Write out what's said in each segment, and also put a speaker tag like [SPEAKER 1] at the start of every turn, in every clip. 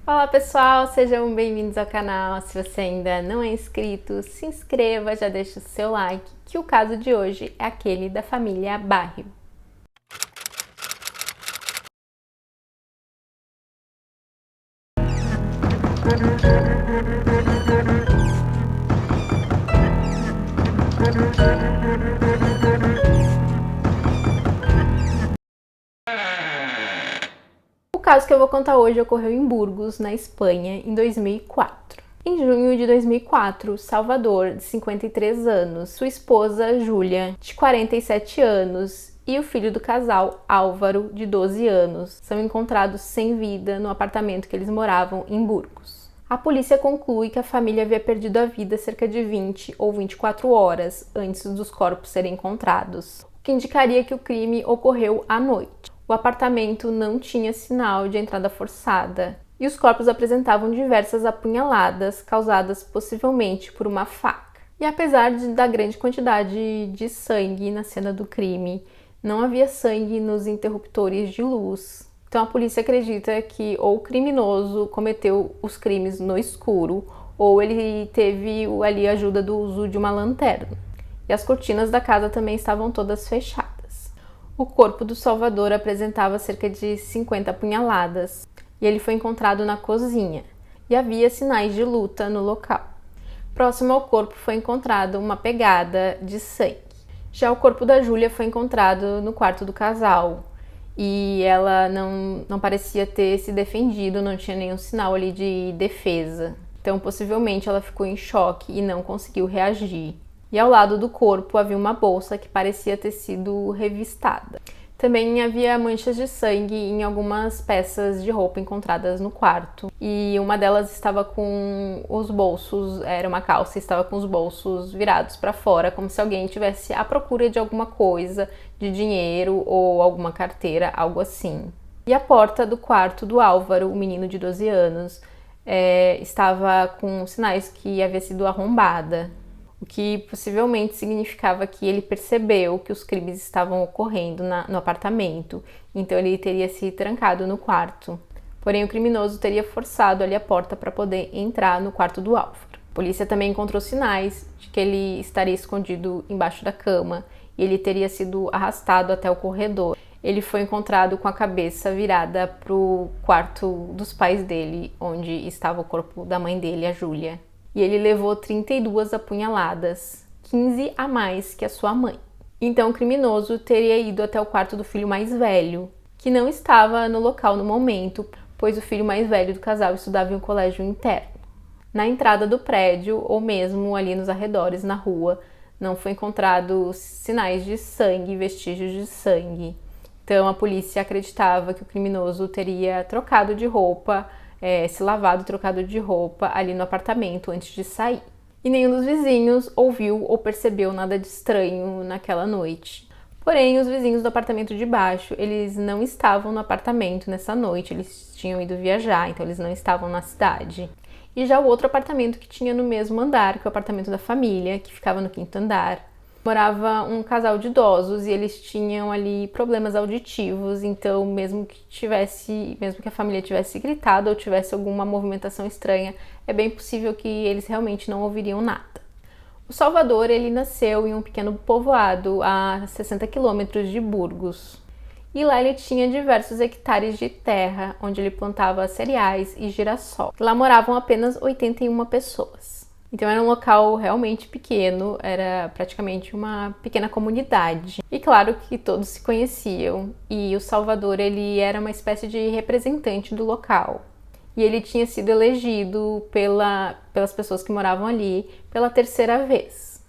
[SPEAKER 1] Olá pessoal, sejam bem-vindos ao canal. Se você ainda não é inscrito, se inscreva, já deixa o seu like, que o caso de hoje é aquele da família Barrio. O caso que eu vou contar hoje ocorreu em Burgos, na Espanha, em 2004. Em junho de 2004, Salvador, de 53 anos, sua esposa, Júlia, de 47 anos, e o filho do casal, Álvaro, de 12 anos, são encontrados sem vida no apartamento que eles moravam em Burgos. A polícia conclui que a família havia perdido a vida cerca de 20 ou 24 horas antes dos corpos serem encontrados, o que indicaria que o crime ocorreu à noite. O apartamento não tinha sinal de entrada forçada e os corpos apresentavam diversas apunhaladas causadas possivelmente por uma faca. E apesar da grande quantidade de sangue na cena do crime, não havia sangue nos interruptores de luz. Então a polícia acredita que ou o criminoso cometeu os crimes no escuro ou ele teve ali a ajuda do uso de uma lanterna. E as cortinas da casa também estavam todas fechadas. O corpo do Salvador apresentava cerca de 50 apunhaladas e ele foi encontrado na cozinha e havia sinais de luta no local. Próximo ao corpo foi encontrada uma pegada de sangue. Já o corpo da Júlia foi encontrado no quarto do casal e ela não parecia ter se defendido, não tinha nenhum sinal ali de defesa. Então possivelmente ela ficou em choque e não conseguiu reagir. E ao lado do corpo havia uma bolsa que parecia ter sido revistada. Também havia manchas de sangue em algumas peças de roupa encontradas no quarto. E uma delas estava com os bolsos, era uma calça, estava com os bolsos virados para fora, como se alguém estivesse à procura de alguma coisa, de dinheiro ou alguma carteira, algo assim. E a porta do quarto do Álvaro, o menino de 12 anos, estava com sinais que havia sido arrombada, o que possivelmente significava que ele percebeu que os crimes estavam ocorrendo no apartamento, então ele teria se trancado no quarto. Porém, o criminoso teria forçado ali a porta para poder entrar no quarto do Álvaro. A polícia também encontrou sinais de que ele estaria escondido embaixo da cama e ele teria sido arrastado até o corredor. Ele foi encontrado com a cabeça virada para o quarto dos pais dele, onde estava o corpo da mãe dele, a Júlia. E ele levou 32 apunhaladas, 15 a mais que a sua mãe. Então o criminoso teria ido até o quarto do filho mais velho, que não estava no local no momento, pois o filho mais velho do casal estudava em um colégio interno. Na entrada do prédio, ou mesmo ali nos arredores, na rua, não foi encontrado sinais de sangue, vestígios de sangue. Então a polícia acreditava que o criminoso teria trocado de roupa, se lavado, trocado de roupa ali no apartamento antes de sair. E nenhum dos vizinhos ouviu ou percebeu nada de estranho naquela noite. Porém, os vizinhos do apartamento de baixo, eles não estavam no apartamento nessa noite, eles tinham ido viajar, então eles não estavam na cidade. E já o outro apartamento que tinha no mesmo andar, que é o apartamento da família, que ficava no 5º andar, morava um casal de idosos e eles tinham ali problemas auditivos, então mesmo que a família tivesse gritado ou tivesse alguma movimentação estranha, é bem possível que eles realmente não ouviriam nada. O Salvador, ele nasceu em um pequeno povoado a 60 quilômetros de Burgos. E lá ele tinha diversos hectares de terra, onde ele plantava cereais e girassol. Lá moravam apenas 81 pessoas. Então era um local realmente pequeno, era praticamente uma pequena comunidade. E claro que todos se conheciam, e o Salvador, ele era uma espécie de representante do local. E ele tinha sido elegido pelas pessoas que moravam ali pela 3ª vez.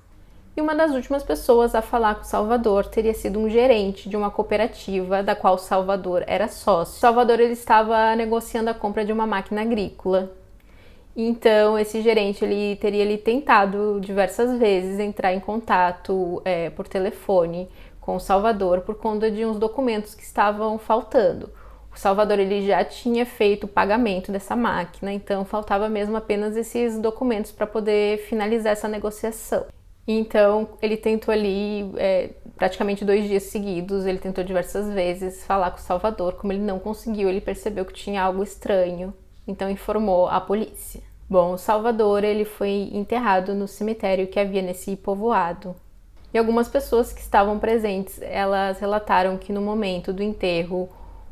[SPEAKER 1] E uma das últimas pessoas a falar com o Salvador teria sido um gerente de uma cooperativa da qual o Salvador era sócio. O Salvador, ele estava negociando a compra de uma máquina agrícola. Então, esse gerente, ele teria tentado diversas vezes entrar em contato por telefone com o Salvador por conta de uns documentos que estavam faltando. O Salvador, ele já tinha feito o pagamento dessa máquina, então faltava mesmo apenas esses documentos para poder finalizar essa negociação. Então, ele tentou ali, praticamente 2 dias seguidos, ele tentou diversas vezes falar com o Salvador. Como ele não conseguiu, ele percebeu que tinha algo estranho. então informou a polícia. Bom, o Salvador ele foi enterrado no cemitério que havia nesse povoado. E algumas pessoas que estavam presentes, elas relataram que no momento do enterro,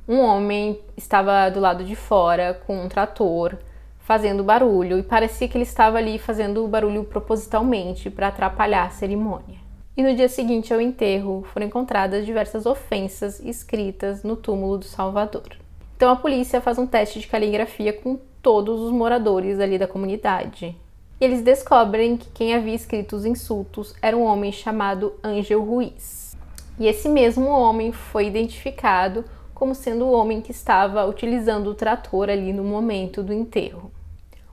[SPEAKER 1] um homem estava do lado de fora com um trator, fazendo barulho, e parecia que ele estava ali fazendo barulho propositalmente para atrapalhar a cerimônia. E no dia seguinte ao enterro, foram encontradas diversas ofensas escritas no túmulo do Salvador. Então a polícia faz um teste de caligrafia com todos os moradores ali da comunidade. E eles descobrem que quem havia escrito os insultos era um homem chamado Ângel Ruiz. E esse mesmo homem foi identificado como sendo o homem que estava utilizando o trator ali no momento do enterro.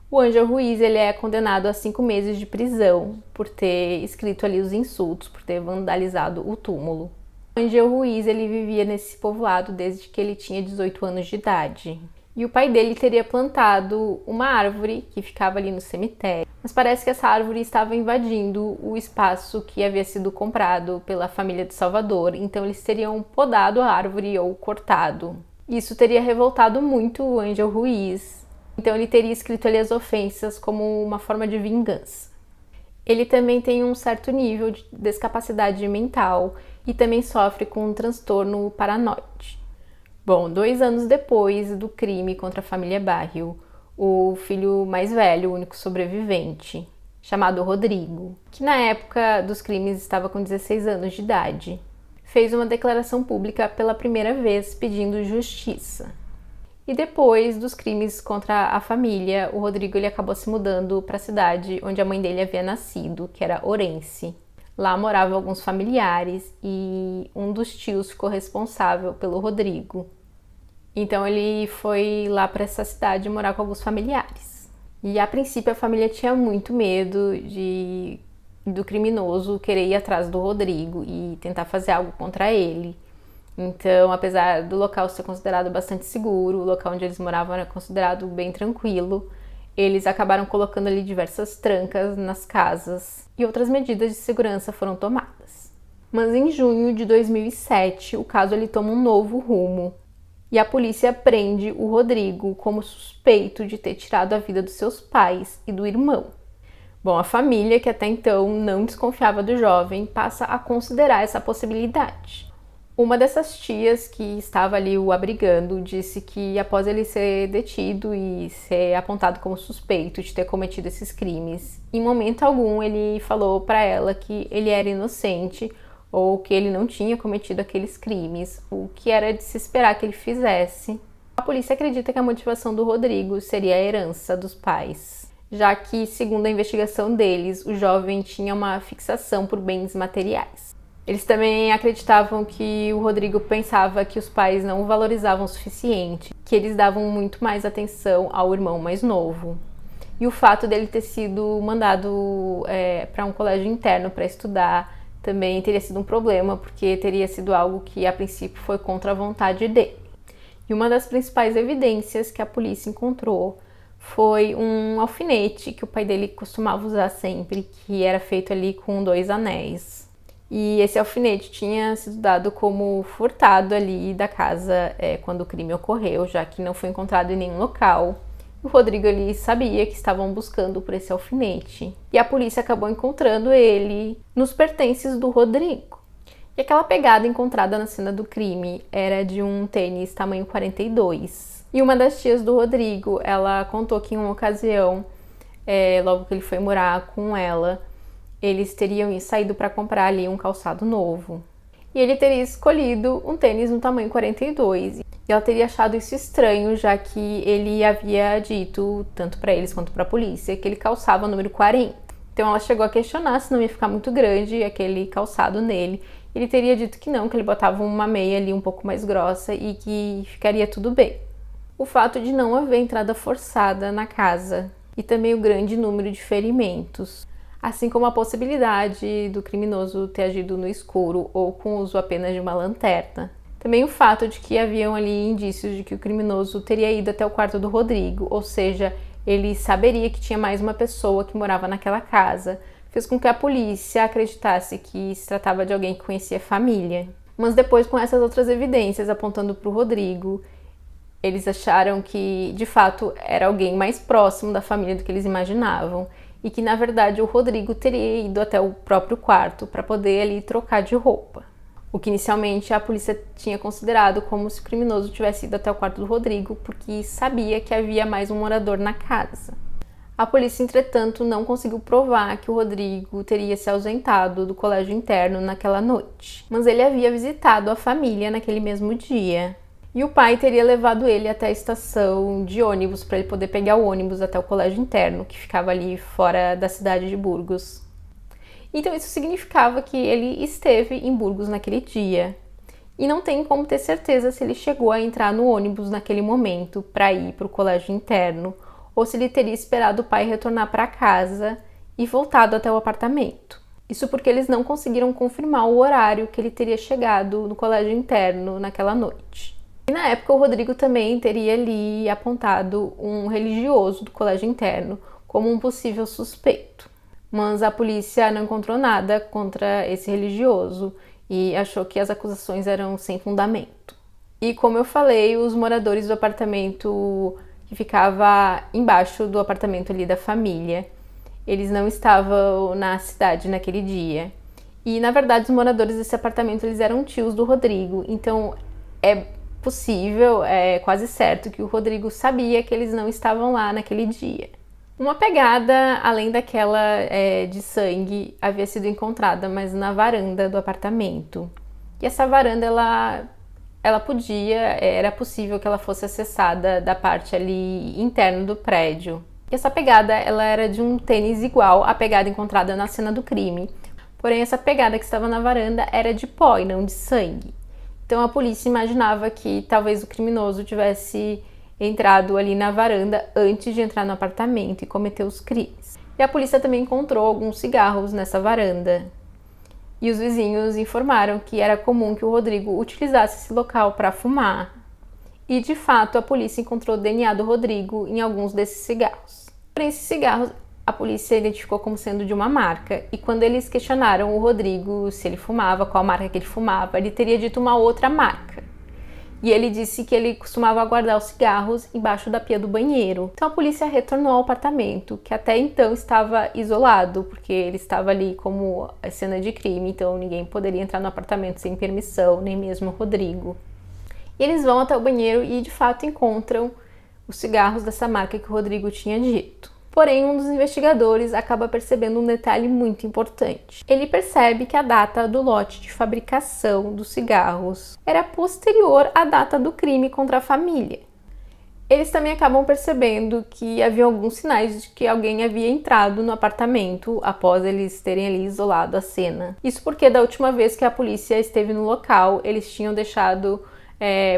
[SPEAKER 1] O Ângel Ruiz ele é condenado a 5 meses de prisão por ter escrito ali os insultos, por ter vandalizado o túmulo. O Ângel Ruiz ele vivia nesse povoado desde que ele tinha 18 anos de idade. E o pai dele teria plantado uma árvore que ficava ali no cemitério. Mas parece que essa árvore estava invadindo o espaço que havia sido comprado pela família de Salvador. Então eles teriam podado a árvore ou cortado. Isso teria revoltado muito o Ângel Ruiz. Então ele teria escrito ali as ofensas como uma forma de vingança. Ele também tem um certo nível de descapacidade mental e também sofre com um transtorno paranoide. Bom, 2 anos depois do crime contra a família Barrio, o filho mais velho, o único sobrevivente, chamado Rodrigo, que na época dos crimes estava com 16 anos de idade, fez uma declaração pública pela primeira vez pedindo justiça. E depois dos crimes contra a família, o Rodrigo ele acabou se mudando para a cidade onde a mãe dele havia nascido, que era Orense. Lá moravam alguns familiares e um dos tios ficou responsável pelo Rodrigo. Então ele foi lá para essa cidade morar com alguns familiares. E a princípio a família tinha muito medo do criminoso querer ir atrás do Rodrigo e tentar fazer algo contra ele. Então, apesar do local ser considerado bastante seguro, o local onde eles moravam era considerado bem tranquilo, eles acabaram colocando ali diversas trancas nas casas e outras medidas de segurança foram tomadas. Mas em junho de 2007, o caso ele toma um novo rumo e a polícia prende o Rodrigo como suspeito de ter tirado a vida dos seus pais e do irmão. Bom, a família, que até então não desconfiava do jovem, passa a considerar essa possibilidade. Uma dessas tias que estava ali o abrigando disse que após ele ser detido e ser apontado como suspeito de ter cometido esses crimes, em momento algum ele falou para ela que ele era inocente ou que ele não tinha cometido aqueles crimes, o que era de se esperar que ele fizesse. A polícia acredita que a motivação do Rodrigo seria a herança dos pais, já que, segundo a investigação deles, o jovem tinha uma fixação por bens materiais. Eles também acreditavam que o Rodrigo pensava que os pais não o valorizavam o suficiente, que eles davam muito mais atenção ao irmão mais novo. E o fato dele ter sido mandado para um colégio interno para estudar também teria sido um problema, porque teria sido algo que a princípio foi contra a vontade dele. E uma das principais evidências que a polícia encontrou foi um alfinete que o pai dele costumava usar sempre, que era feito ali com 2 anéis. E esse alfinete tinha sido dado como furtado ali da casa quando o crime ocorreu, já que não foi encontrado em nenhum local. O Rodrigo ali sabia que estavam buscando por esse alfinete. E a polícia acabou encontrando ele nos pertences do Rodrigo. E aquela pegada encontrada na cena do crime era de um tênis tamanho 42. E uma das tias do Rodrigo, ela contou que em uma ocasião, logo que ele foi morar com ela, eles teriam saído para comprar ali um calçado novo. E ele teria escolhido um tênis no tamanho 42. E ela teria achado isso estranho, já que ele havia dito, tanto para eles quanto para a polícia, que ele calçava o número 40. Então ela chegou a questionar se não ia ficar muito grande aquele calçado nele. Ele teria dito que não, que ele botava uma meia ali um pouco mais grossa e que ficaria tudo bem. O fato de não haver entrada forçada na casa e também o grande número de ferimentos, assim como a possibilidade do criminoso ter agido no escuro ou com o uso apenas de uma lanterna. Também o fato de que haviam ali indícios de que o criminoso teria ido até o quarto do Rodrigo, ou seja, ele saberia que tinha mais uma pessoa que morava naquela casa, fez com que a polícia acreditasse que se tratava de alguém que conhecia a família. Mas depois, com essas outras evidências apontando para o Rodrigo, Eles acharam que, de fato, era alguém mais próximo da família do que eles imaginavam e que, na verdade, o Rodrigo teria ido até o próprio quarto para poder ali trocar de roupa. O que inicialmente a polícia tinha considerado como se o criminoso tivesse ido até o quarto do Rodrigo porque sabia que havia mais um morador na casa. A polícia, entretanto, não conseguiu provar que o Rodrigo teria se ausentado do colégio interno naquela noite, mas ele havia visitado a família naquele mesmo dia. E o pai teria levado ele até a estação de ônibus para ele poder pegar o ônibus até o colégio interno, que ficava ali fora da cidade de Burgos. Então isso significava que ele esteve em Burgos naquele dia. E não tem como ter certeza se ele chegou a entrar no ônibus naquele momento para ir para o colégio interno, ou se ele teria esperado o pai retornar para casa e voltado até o apartamento. Isso porque eles não conseguiram confirmar o horário que ele teria chegado no colégio interno naquela noite. E na época o Rodrigo também teria ali apontado um religioso do colégio interno como um possível suspeito. Mas a polícia não encontrou nada contra esse religioso e achou que as acusações eram sem fundamento. E como eu falei, os moradores do apartamento que ficava embaixo do apartamento ali da família, eles não estavam na cidade naquele dia. E na verdade os moradores desse apartamento eles eram tios do Rodrigo, então é possível, é quase certo que o Rodrigo sabia que eles não estavam lá naquele dia. Uma pegada, além daquela de sangue, havia sido encontrada, mas na varanda do apartamento. E essa varanda, era possível que ela fosse acessada da parte ali interna do prédio. E essa pegada, ela era de um tênis igual à pegada encontrada na cena do crime. Porém, essa pegada que estava na varanda era de pó e não de sangue. Então a polícia imaginava que talvez o criminoso tivesse entrado ali na varanda antes de entrar no apartamento e cometer os crimes. E a polícia também encontrou alguns cigarros nessa varanda. E os vizinhos informaram que era comum que o Rodrigo utilizasse esse local para fumar. E de fato a polícia encontrou o DNA do Rodrigo em alguns desses cigarros. Porém, esses cigarros a polícia identificou como sendo de uma marca, e quando eles questionaram o Rodrigo se ele fumava, qual marca que ele fumava, ele teria dito uma outra marca. E ele disse que ele costumava guardar os cigarros embaixo da pia do banheiro. Então a polícia retornou ao apartamento, que até então estava isolado, porque ele estava ali como cena de crime, então ninguém poderia entrar no apartamento sem permissão, nem mesmo o Rodrigo. E eles vão até o banheiro e de fato encontram os cigarros dessa marca que o Rodrigo tinha dito. Porém, um dos investigadores acaba percebendo um detalhe muito importante. Ele percebe que a data do lote de fabricação dos cigarros era posterior à data do crime contra a família. Eles também acabam percebendo que havia alguns sinais de que alguém havia entrado no apartamento após eles terem ali isolado a cena. Isso porque da última vez que a polícia esteve no local, eles tinham deixado,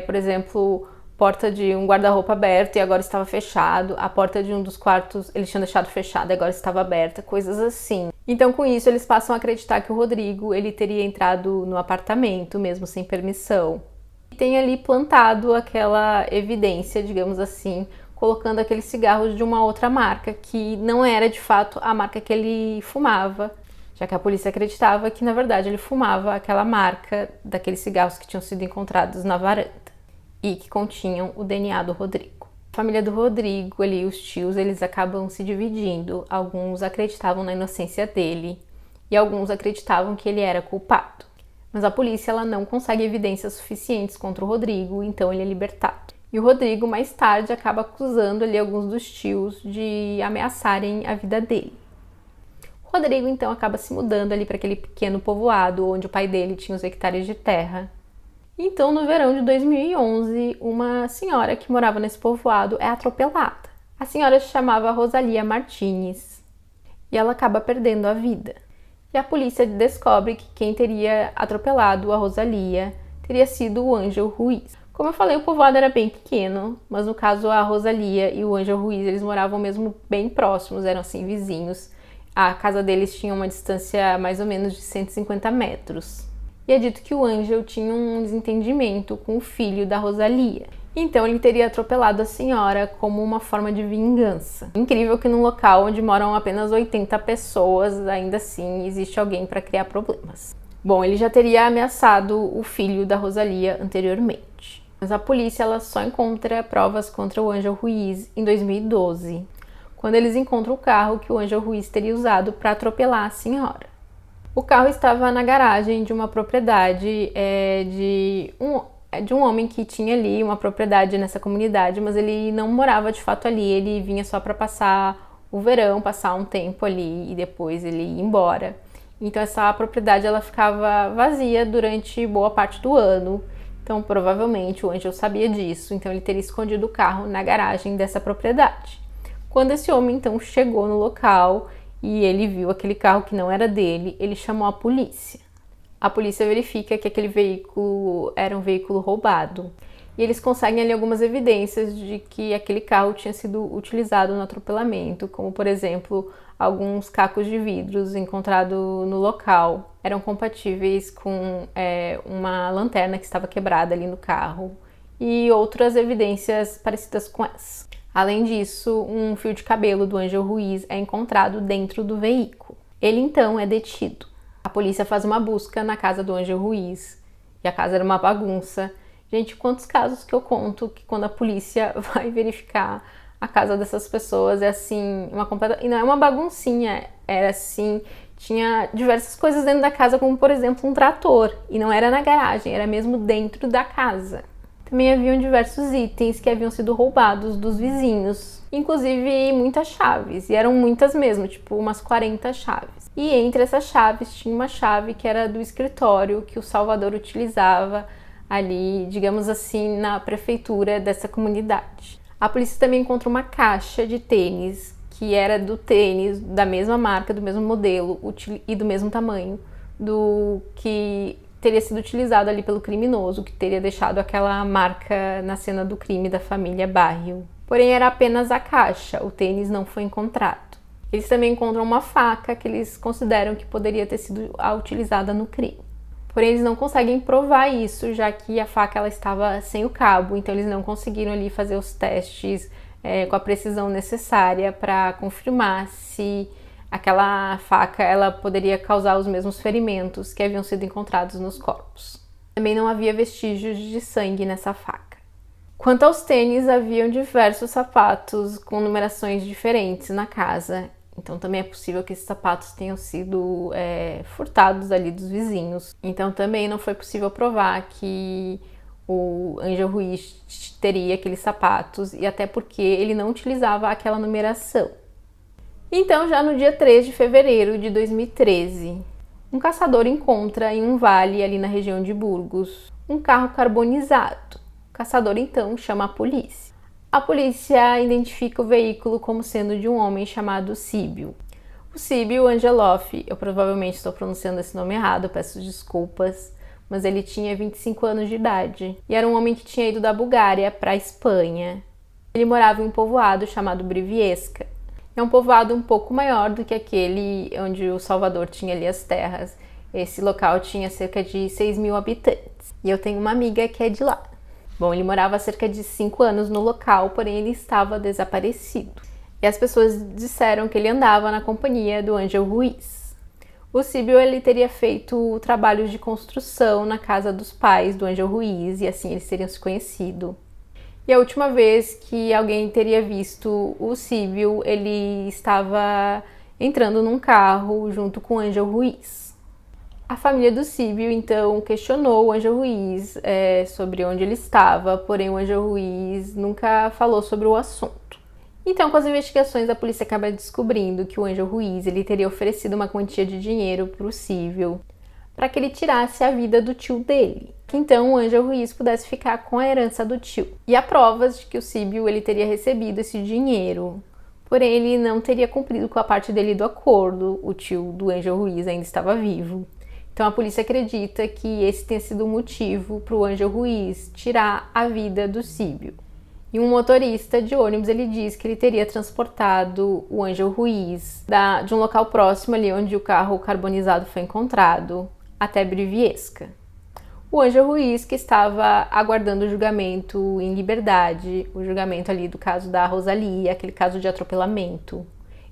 [SPEAKER 1] por exemplo, porta de um guarda-roupa aberto e agora estava fechado, a porta de um dos quartos eles tinham deixado fechada e agora estava aberta, coisas assim. Então com isso eles passam a acreditar que o Rodrigo ele teria entrado no apartamento mesmo sem permissão. E tem ali plantado aquela evidência, digamos assim, colocando aqueles cigarros de uma outra marca que não era de fato a marca que ele fumava, já que a polícia acreditava que na verdade ele fumava aquela marca daqueles cigarros que tinham sido encontrados na varanda e que continham o DNA do Rodrigo. A família do Rodrigo, ali, os tios, eles acabam se dividindo. Alguns acreditavam na inocência dele e alguns acreditavam que ele era culpado. Mas a polícia ela não consegue evidências suficientes contra o Rodrigo, então ele é libertado. E o Rodrigo, mais tarde, acaba acusando ali alguns dos tios de ameaçarem a vida dele. O Rodrigo, então, acaba se mudando ali para aquele pequeno povoado onde o pai dele tinha os hectares de terra. Então, no verão de 2011, uma senhora que morava nesse povoado é atropelada. A senhora se chamava Rosalia Martins e ela acaba perdendo a vida. E a polícia descobre que quem teria atropelado a Rosalia teria sido o Ângel Ruiz. Como eu falei, o povoado era bem pequeno, mas no caso a Rosalia e o Ângel Ruiz, eles moravam mesmo bem próximos, eram assim vizinhos. A casa deles tinha uma distância mais ou menos de 150 metros. E é dito que o Ângel tinha um desentendimento com o filho da Rosalia. Então ele teria atropelado a senhora como uma forma de vingança. Incrível que num local onde moram apenas 80 pessoas, ainda assim existe alguém para criar problemas. Bom, ele já teria ameaçado o filho da Rosalia anteriormente. Mas a polícia ela só encontra provas contra o Ângelo Ruiz em 2012, quando eles encontram o carro que o Ângelo Ruiz teria usado para atropelar a senhora. O carro estava na garagem de uma propriedade de um homem que tinha ali uma propriedade nessa comunidade, mas ele não morava de fato ali, ele vinha só para passar o verão, passar um tempo ali e depois ele ia embora. Então essa propriedade ela ficava vazia durante boa parte do ano. Então provavelmente o Ângelo sabia disso, então ele teria escondido o carro na garagem dessa propriedade. Quando esse homem então chegou no local e ele viu aquele carro que não era dele, ele chamou a polícia. A polícia verifica que aquele veículo era um veículo roubado. E eles conseguem ali algumas evidências de que aquele carro tinha sido utilizado no atropelamento, como por exemplo, alguns cacos de vidros encontrados no local eram compatíveis com uma lanterna que estava quebrada ali no carro e outras evidências parecidas com essa. Além disso, um fio de cabelo do Ângelo Ruiz é encontrado dentro do veículo. Ele então é detido. A polícia faz uma busca na casa do Ângelo Ruiz e a casa era uma bagunça. Gente, quantos casos que eu conto que quando a polícia vai verificar a casa dessas pessoas é assim, uma completa... E não é uma baguncinha, era assim, tinha diversas coisas dentro da casa, como por exemplo um trator, e não era na garagem, era mesmo dentro da casa. Também haviam diversos itens que haviam sido roubados dos vizinhos, inclusive muitas chaves, e eram muitas mesmo, tipo umas 40 chaves. E entre essas chaves tinha uma chave que era do escritório que o Salvador utilizava ali, digamos assim, na prefeitura dessa comunidade. A polícia também encontra uma caixa de tênis, que era do tênis da mesma marca, do mesmo modelo e do mesmo tamanho, do que teria sido utilizado ali pelo criminoso, que teria deixado aquela marca na cena do crime da família Barrio. Porém, era apenas a caixa, o tênis não foi encontrado. Eles também encontram uma faca que eles consideram que poderia ter sido utilizada no crime. Porém, eles não conseguem provar isso, já que a faca ela estava sem o cabo, então eles não conseguiram ali fazer os testes com a precisão necessária para confirmar se aquela faca ela poderia causar os mesmos ferimentos que haviam sido encontrados nos corpos. Também não havia vestígios de sangue nessa faca. Quanto aos tênis, haviam diversos sapatos com numerações diferentes na casa. Então também é possível que esses sapatos tenham sido furtados ali dos vizinhos. Então também não foi possível provar que o Ângelo Ruiz teria aqueles sapatos, e até porque ele não utilizava aquela numeração. Então já no dia 3 de fevereiro de 2013, um caçador encontra em um vale ali na região de Burgos um carro carbonizado. O caçador então chama a polícia. A polícia identifica o veículo como sendo de um homem chamado Síbio. O Síbio Angeloff, eu provavelmente estou pronunciando esse nome errado, peço desculpas, mas ele tinha 25 anos de idade e era um homem que tinha ido da Bulgária para a Espanha. Ele morava em um povoado chamado Briviesca. É um povoado um pouco maior do que aquele onde o Salvador tinha ali as terras. Esse local tinha cerca de 6.000 habitantes e eu tenho uma amiga que é de lá. Bom, ele morava há cerca de 5 anos no local, porém ele estava desaparecido. E as pessoas disseram que ele andava na companhia do Ângelo Ruiz. O Síbio ele teria feito trabalhos de construção na casa dos pais do Ângelo Ruiz e assim eles teriam se conhecido. E a última vez que alguém teria visto o Síbio, ele estava entrando num carro junto com o Ângelo Ruiz. A família do Síbio, então, questionou o Ângelo Ruiz sobre onde ele estava, porém o Ângelo Ruiz nunca falou sobre o assunto. Então, com as investigações, a polícia acaba descobrindo que o Ângelo Ruiz ele teria oferecido uma quantia de dinheiro para o Síbio para que ele tirasse a vida do tio dele, que então o Ângelo Ruiz pudesse ficar com a herança do tio. E há provas de que o Síbio ele teria recebido esse dinheiro, porém ele não teria cumprido com a parte dele do acordo, o tio do Ângelo Ruiz ainda estava vivo. Então a polícia acredita que esse tenha sido o motivo para o Ângelo Ruiz tirar a vida do Síbio. E um motorista de ônibus ele diz que ele teria transportado o Ângelo Ruiz de um local próximo ali onde o carro carbonizado foi encontrado até Briviesca. O Ângelo Ruiz, que estava aguardando o julgamento em liberdade, o julgamento ali do caso da Rosalia, aquele caso de atropelamento.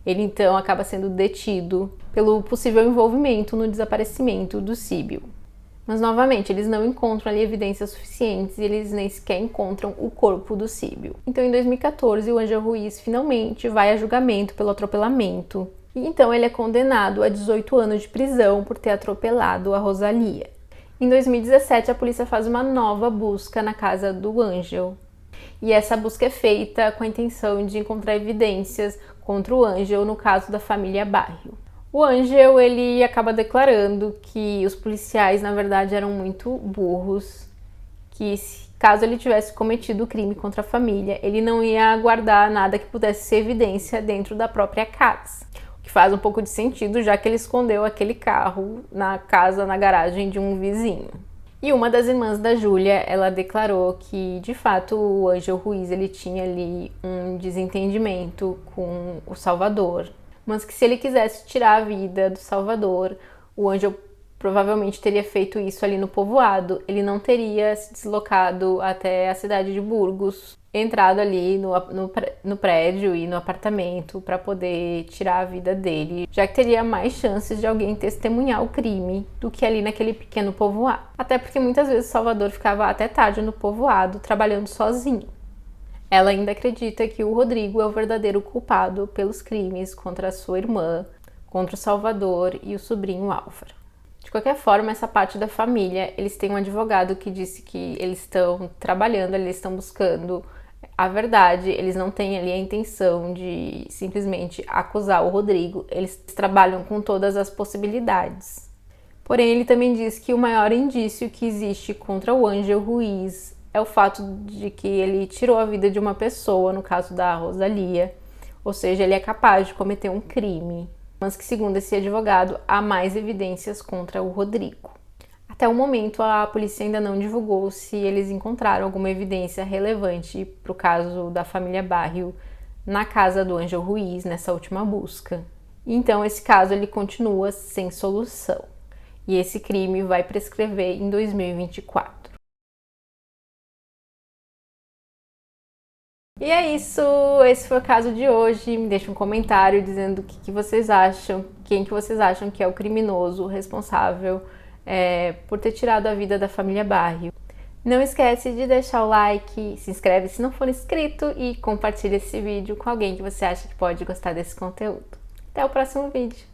[SPEAKER 1] Ele então acaba sendo detido pelo possível envolvimento no desaparecimento do Síbio. Mas, novamente, eles não encontram ali evidências suficientes e eles nem sequer encontram o corpo do Síbio. Então, em 2014, o Ângelo Ruiz finalmente vai a julgamento pelo atropelamento. E então ele é condenado a 18 anos de prisão por ter atropelado a Rosalia. Em 2017, a polícia faz uma nova busca na casa do Ângelo. E essa busca é feita com a intenção de encontrar evidências contra o Ângelo no caso da família Barrio. O Ângelo, ele acaba declarando que os policiais, na verdade, eram muito burros, que caso ele tivesse cometido o crime contra a família, ele não ia guardar nada que pudesse ser evidência dentro da própria casa. O que faz um pouco de sentido, já que ele escondeu aquele carro na casa, na garagem de um vizinho. E uma das irmãs da Júlia, ela declarou que, de fato, o Ângelo Ruiz, ele tinha ali um desentendimento com o Salvador, mas que se ele quisesse tirar a vida do Salvador, o Ângelo provavelmente teria feito isso ali no povoado. Ele não teria se deslocado até a cidade de Burgos, entrado ali no prédio e no apartamento para poder tirar a vida dele, já que teria mais chances de alguém testemunhar o crime do que ali naquele pequeno povoado. Até porque muitas vezes o Salvador ficava até tarde no povoado, trabalhando sozinho. Ela ainda acredita que o Rodrigo é o verdadeiro culpado pelos crimes contra a sua irmã, contra o Salvador e o sobrinho Álvaro. De qualquer forma, essa parte da família, eles têm um advogado que disse que eles estão trabalhando, eles estão buscando a verdade, eles não têm ali a intenção de simplesmente acusar o Rodrigo, eles trabalham com todas as possibilidades. Porém, ele também diz que o maior indício que existe contra o Ângelo Ruiz é o fato de que ele tirou a vida de uma pessoa, no caso da Rosalia, ou seja, ele é capaz de cometer um crime, mas que, segundo esse advogado, há mais evidências contra o Rodrigo. Até o momento, a polícia ainda não divulgou se eles encontraram alguma evidência relevante para o caso da família Barrio na casa do Ângelo Ruiz, nessa última busca. Então, esse caso ele continua sem solução, e esse crime vai prescrever em 2024. E é isso, esse foi o caso de hoje. Me deixa um comentário dizendo o que vocês acham, quem que vocês acham que é o criminoso responsável por ter tirado a vida da família Barrio. Não esquece de deixar o like, se inscreve se não for inscrito e compartilha esse vídeo com alguém que você acha que pode gostar desse conteúdo. Até o próximo vídeo!